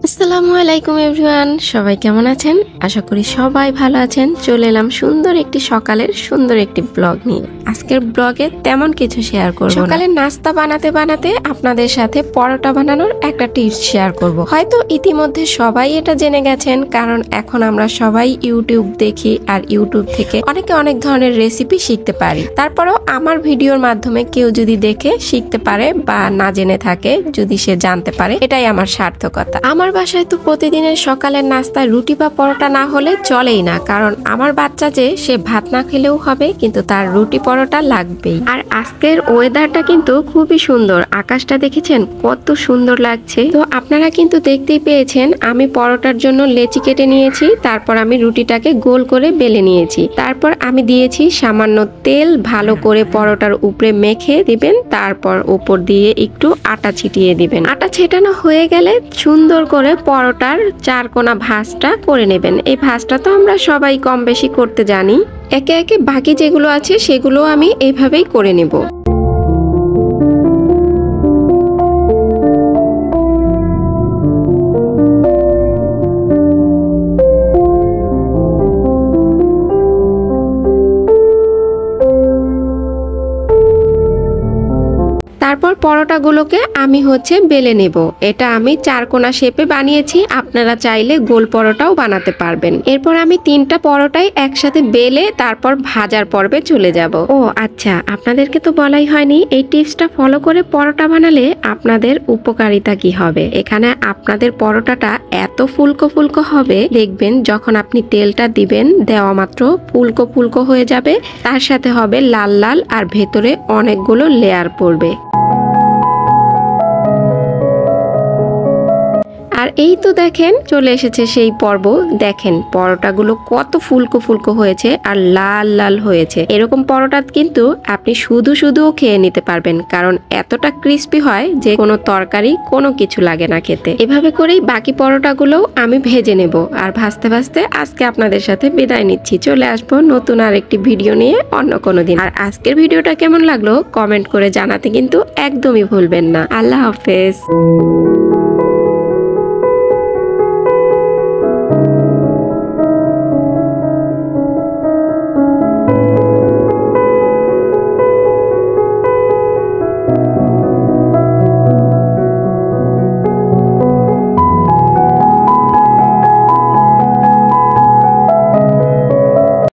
আসসালামু আলাইকুম এভরিওয়ান, সবাই কেমন আছেন? আশা করি সবাই ভালো আছেন। চলে এলাম সুন্দর একটি সকালের সুন্দর একটি ব্লগ নিয়ে। আজকের ব্লগে তেমন কিছু শেয়ার করব না। সকালের নাস্তা বানাতে বানাতে আপনাদের সাথে পরোটা বানানোর একটা টিপস শেয়ার করব। হয়তো ইতিমধ্যে সবাই এটা জেনে গেছেন, কারণ এখন আমরা সবাই ইউটিউব দেখি আর ইউটিউব থেকে অনেক ধরনের রেসিপি শিখতে পারি। তারপরেও আমার ভিডিওর মাধ্যমে কেউ যদি দেখে শিখতে পারে বা না জেনে থাকে, যদি সে জানতে পারে, এটাই আমার সার্থকতা। আমার বাসায় তো প্রতিদিনের সকালের নাস্তায় রুটি বা পরোটা না হলে চলেই না, কারণ আমার বাচ্চা যে সে ভাত না খেলেও হবে, কিন্তু তার রুটি পরোটা লাগবেই। আর আজকের ওয়েদারটা কিন্তু খুবই সুন্দর, আকাশটা দেখেছেন কত সুন্দর লাগছে। তো আপনারা কিন্তু দেখতেই পেয়েছেন আমি পরোটার জন্য লেচি কেটে নিয়েছি, তারপর আমি রুটিটাকে গোল করে বেলে নিয়েছি। তারপর আমি দিয়েছি সামান্য তেল, ভালো করে পরোটার উপরে মেখে দিবেন, তারপর উপর দিয়ে একটু আটা ছিটিয়ে দিবেন। আটা ছেটানো হয়ে গেলে সুন্দর করে পরোটার চারকোনা ভাঁজটা করে নেবেন। এই ভাঁজটা তো আমরা সবাই কম বেশি করতে জানি। একে একে বাকি যেগুলো আছে সেগুলো আমি এইভাবেই করে নেব। তারপর পরোটাগুলোকে আমি বেলে নেব। এটা আমি চারকোনা শেপে বানিয়েছি, আপনারা চাইলে গোল পরোটাও বানাতে পারবেন। এরপর আমি 3টা পরোটাই একসাথে বেলে তারপর ভাজার পর্বে চলে যাব। ও আচ্ছা, আপনাদেরকে তো বলাই হয়নি, এই টিপসটা ফলো করে পরোটা বানালে আপনাদের উপকারিতা কি হবে। এখানে আপনাদের পরোটাটা এত ফুলকো ফুলকো হবে, দেখবেন যখন আপনি তেলটা দিবেন দেওয়া মাত্র ফুলকো ফুলকো হয়ে যাবে, তার সাথে হবে লাল লাল আর ভেতরে অনেকগুলো লেয়ার পড়বে। আর এই তো দেখেন চলে এসেছে সেই পর্ব। দেখেন পরোটাগুলো কত ফুলকো ফুলকো হয়েছে আর লাল লাল হয়েছে। এরকম পরোটা কিন্তু আপনি শুধু শুধুও খেয়ে নিতে পারবেন, কারণ এতটা ক্রিস্পি হয় যে কোনো তরকারি কোনো কিছু লাগে না খেতে। এভাবে করেই বাকি পরোটাগুলোও আমি ভেজে নেব। আর ভাজতে ভাজতে আজকে আপনাদের সাথে বিদায় নিচ্ছি। চলে আসবো নতুন আরেকটি ভিডিও নিয়ে অন্য কোনো দিন। আর আজকের ভিডিওটা কেমন লাগলো কমেন্ট করে জানাতে কিন্তু একদমই ভুলবেন না। আল্লাহ হাফেজ।